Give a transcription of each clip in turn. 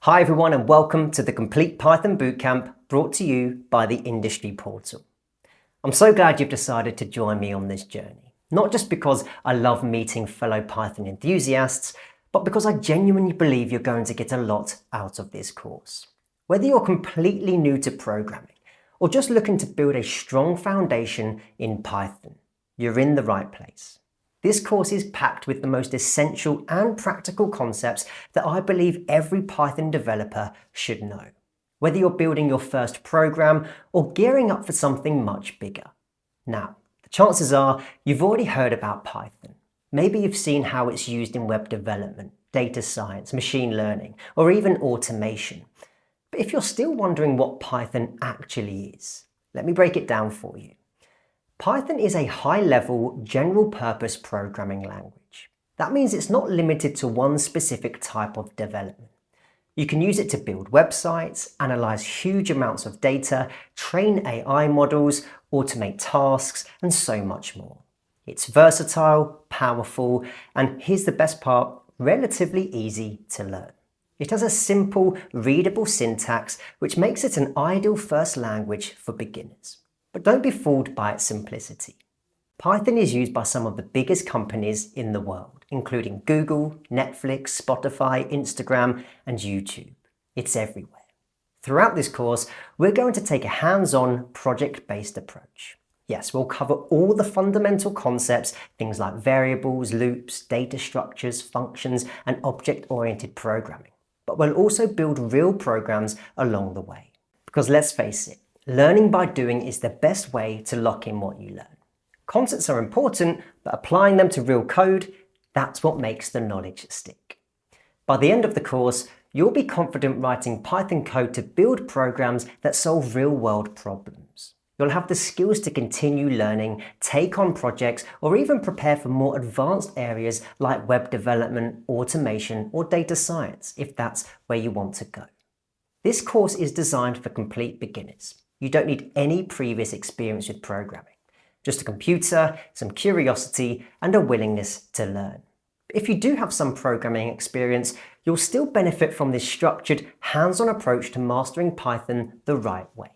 Hi everyone and welcome to the Complete Python Bootcamp brought to you by the Industry Portal. I'm so glad you've decided to join me on this journey, not just because I love meeting fellow Python enthusiasts, but because I genuinely believe you're going to get a lot out of this course. Whether you're completely new to programming or just looking to build a strong foundation in Python, you're in the right place. This course is packed with the most essential and practical concepts that I believe every Python developer should know, whether you're building your first program or gearing up for something much bigger. Now, the chances are you've already heard about Python. Maybe you've seen how it's used in web development, data science, machine learning, or even automation. But if you're still wondering what Python actually is, let me break it down for you. Python is a high-level, general-purpose programming language. That means it's not limited to one specific type of development. You can use it to build websites, analyze huge amounts of data, train AI models, automate tasks, and so much more. It's versatile, powerful, and here's the best part, relatively easy to learn. It has a simple, readable syntax, which makes it an ideal first language for beginners. But don't be fooled by its simplicity. Python is used by some of the biggest companies in the world, including Google, Netflix, Spotify, Instagram, and YouTube. It's everywhere. Throughout this course, we're going to take a hands-on, project-based approach. Yes, we'll cover all the fundamental concepts, things like variables, loops, data structures, functions, and object-oriented programming. But we'll also build real programs along the way. Because let's face it, learning by doing is the best way to lock in what you learn. Concepts are important, but applying them to real code, that's what makes the knowledge stick. By the end of the course, you'll be confident writing Python code to build programs that solve real-world problems. You'll have the skills to continue learning, take on projects, or even prepare for more advanced areas like web development, automation, or data science, if that's where you want to go. This course is designed for complete beginners. You don't need any previous experience with programming, just a computer, some curiosity, and a willingness to learn. If you do have some programming experience, you'll still benefit from this structured, hands-on approach to mastering Python the right way.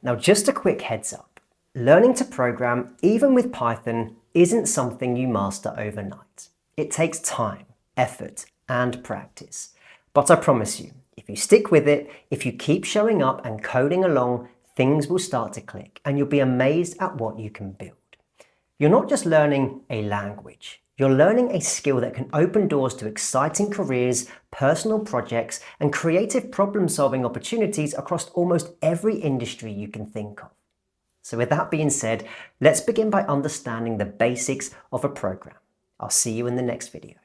Now, just a quick heads up, learning to program, even with Python, isn't something you master overnight. It takes time, effort, and practice. But I promise you, if you stick with it, if you keep showing up and coding along, things will start to click and you'll be amazed at what you can build. You're not just learning a language, you're learning a skill that can open doors to exciting careers, personal projects, and creative problem-solving opportunities across almost every industry you can think of. So with that being said, let's begin by understanding the basics of a program. I'll see you in the next video.